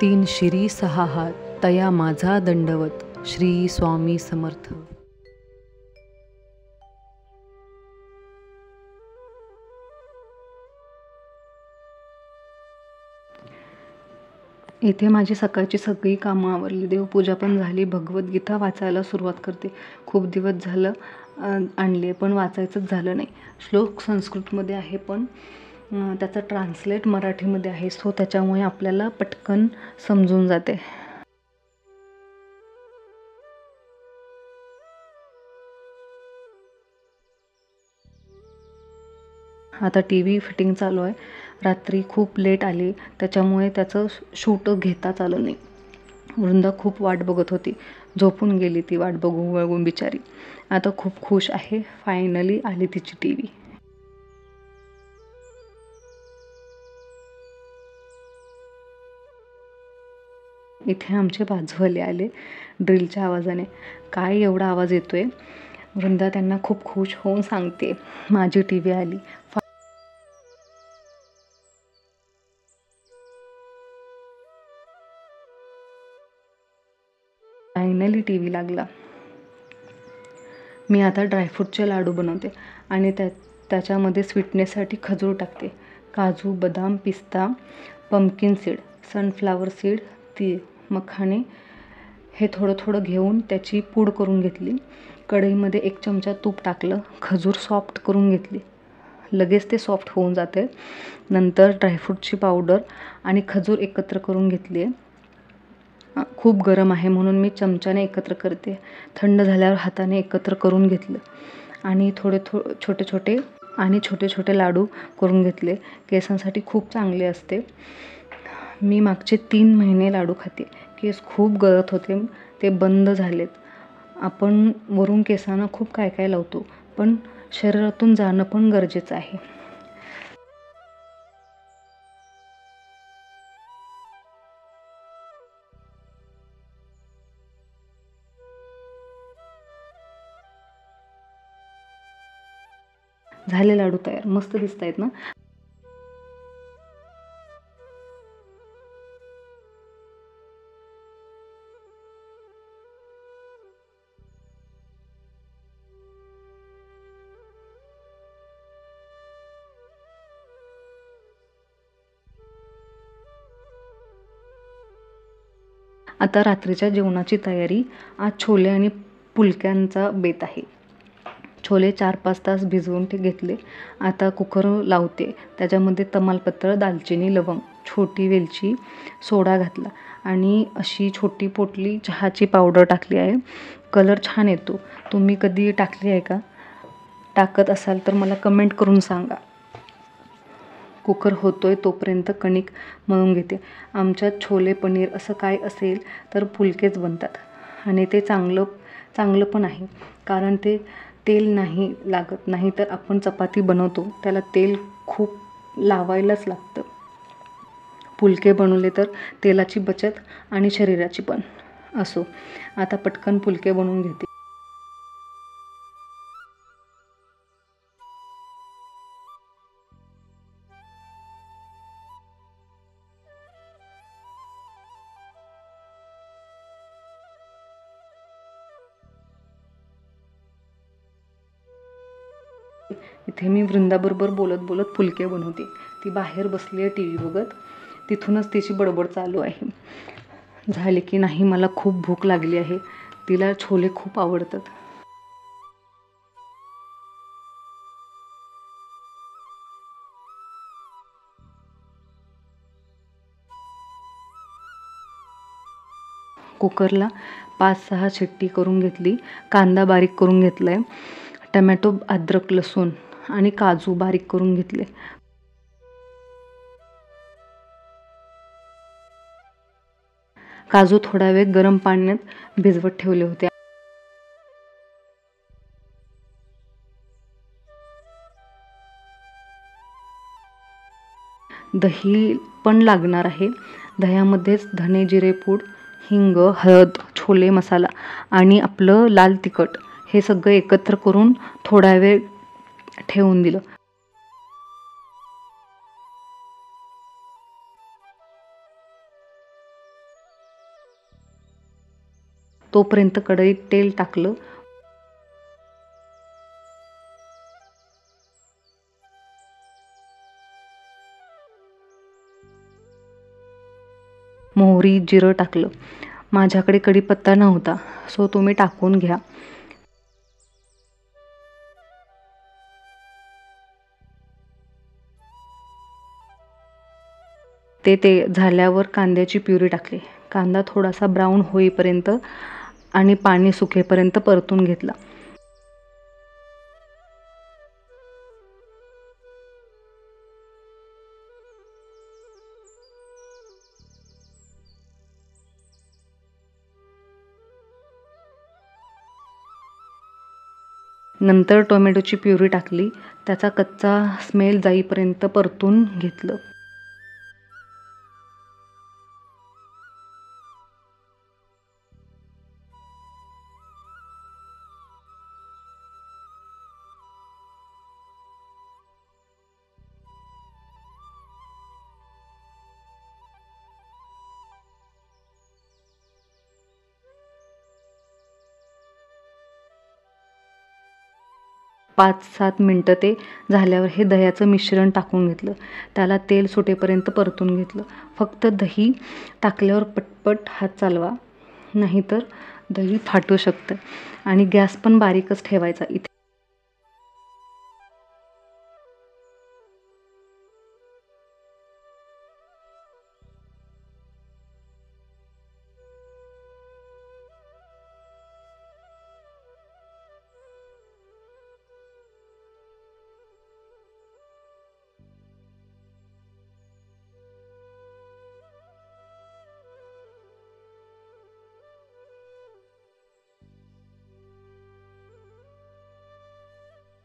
तीन शिरी सहा हात तया माझा दंडवत. श्री स्वामी समर्थ. इथे माझी सकाळची सगळी कामं आवरली, देवपूजा पण झाली, भगवद्गीता वाचायला सुरुवात करते. खूप दिवस झालं आणले पण वाचायचंच झालं नाही. श्लोक संस्कृतमध्ये आहे पण त्याचा ट्रान्सलेट मराठीमध्ये आहे, सो त्याच्यामुळे आपल्याला पटकन समजून जाते. आता टी व्ही फिटिंग चालू आहे. रात्री खूप लेट आली त्याच्यामुळे त्याचं शूट घेताच आलं नाही. वृंदा खूप वाट बघत होती, झोपून गेली ती वाट बघून बिचारी. आता खूप खुश आहे, फायनली आली तिची टी व्ही. इथे आमचे बाजूवाले आले ड्रिलच्या आवाजाने. काय एवढा आवाज येतोय? वृंदा त्यांना खूप खुश होऊन सांगते, माझी टी व्ही आली. फायनली टी व्ही लागला. मी आता ड्रायफ्रूटचे लाडू बनवते आणि त्याच्यामध्ये स्वीटनेससाठी खजूर टाकते. काजू, बदाम, पिस्ता, पंपकिन सीड, सनफ्लावर सीड, तीळ, मखाणे हे थोडं थोडं घेऊन त्याची पूड करून घेतली. कढईमध्ये 1 चमचा तूप टाकलं. खजूर सॉफ्ट करून घेतली. लगेच ते सॉफ्ट होऊन जाते. नंतर ड्रायफ्रूटची पावडर आणि खजूर एकत्र करून घेतली. खूप गरम आहे म्हणून मी चमच्याने एकत्र करते. थंड झाल्यावर हाताने एकत्र करून घेतलं आणि छोटे छोटे लाडू करून घेतले. केसांसाठी खूप चांगले असते. मी मागचे 3 महिने लाडू खाते. केस खूप गळत होते, ते बंद झालेत. आपण वरून केसांना खूप काय काय लावतो, पण शरीरातून जाणं पण गरजेचं आहे. झाले लाडू तयार. मस्त दिसत आहेत ना? आता रात्रीच्या जेवणाची तयारी. आज छोले आणि पुलक्यांचा बेत आहे. छोले 4-5 तास भिजवून ते घेतले. आता कुकर लावते. त्याच्यामध्ये तमालपत्र, दालचिनी, लवंग, छोटी वेलची, सोडा घातला आणि अशी छोटी पोटली चहाची पावडर टाकली आहे. कलर छान येतो. तुम्ही कधी टाकली आहे का? टाकत असाल तर मला कमेंट करून सांगा. कुकर होतोय तोपर्यंत कणिक मळून घेते. आमच्यात छोले पनीर असं काय असेल तर पुलकेच बनतात आणि ते चांगलं पण आहे, कारण ते तेल नाही लागत. नाही तर आपण चपाती बनवतो त्याला तेल खूप लावायलाच लागतं. पुलके बनवले तर तेलाची बचत आणि शरीराची पण. असो, आता पटकन पुलके बनवून घेते. इथे मी वृंदाबरोबर बोलत बोलत पुलके बनवते. ती बाहेर बसली आहे टी व्ही बघत. तिथूनच तिची बडबड चालू आहे. झाले की नाही, मला खूप भूक लागली आहे. तिला छोले खूप आवडतात. कुकरला 5-6 शिट्टी करून घेतली. कांदा बारीक करून घेतलाय. टमॅटो, अद्रक, लसूण आणि काजू बारीक करून घेतले. काजू थोडा वेळ गरम पाण्यात भिजवत ठेवले होते. दही पण लागणार आहे. दह्यामध्येच धने, जिरे पूड, हिंग, हळद, छोले मसाला आणि आपलं लाल तिखट हे सगळं एकत्र करून थोडा वेळ ठेवून दिलं. तोपर्यंत कढईत तेल टाकलं. मोहरी, जिरं टाकलं. माझ्याकडे कढीपत्ता नव्हता, सो तुम्ही टाकून घ्या. ते झाल्यावर कांद्याची प्युरी टाकली. कांदा थोडासा ब्राऊन होईपर्यंत आणि पाणी सुकेपर्यंत परतून घेतला. नंतर टोमॅटोची प्युरी टाकली. त्याचा कच्चा स्मेल जाईपर्यंत परतून घेतलं. पाच 7 मिनटं ते झाल्यावर हे दह्याचं मिश्रण टाकून घेतलं. त्याला तेल सुटेपर्यंत परतून घेतलं. फक्त दही टाकल्यावर पटपट हात चालवा, नाहीतर दही फाटू शकतं. आणि गॅस पण बारीकच ठेवायचा इथे.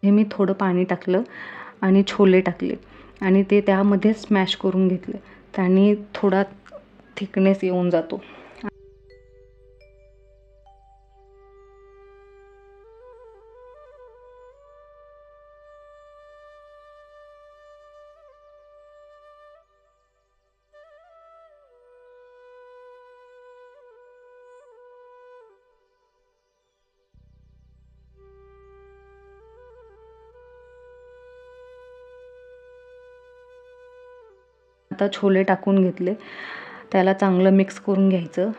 हे मी थोडं पाणी टाकलं आणि छोले टाकले आणि ते त्यामध्ये स्मॅश करून घेतले. त्याने थोडा थिकनेस येऊन जातो. आता छोले टाकून घेतले. त्याला चांगलं मिक्स करून घ्यायचं.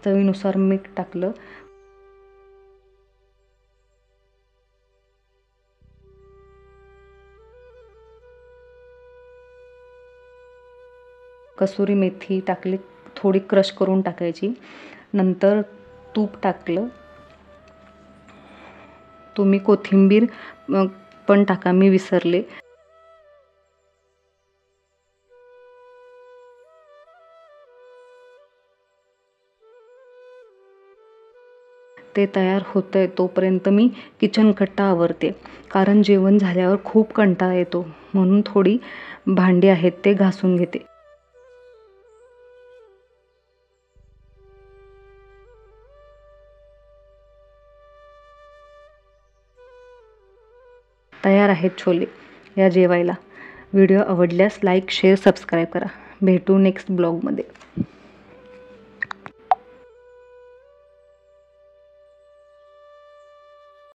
चवीनुसार मीठ टाकलं. कसुरी मेथी टाकली, थोडी क्रश करून टाकायची. नंतर तूप टाकलं. तुम्ही कोथिंबीर पण टाका, मी विसरले. ते तयार होतंय तोपर्यंत मी किचन कट्टा आवरते, कारण जेवण झाल्यावर खूप कंटाळा येतो. म्हणून थोडी भांडी आहेत ते घासून घेते. तयार आहेत छोले. या जेवायला. व्हिडिओ आवडल्यास लाईक, शेअर, सबस्क्राईब करा. भेटू नेक्स्ट ब्लॉगमध्ये.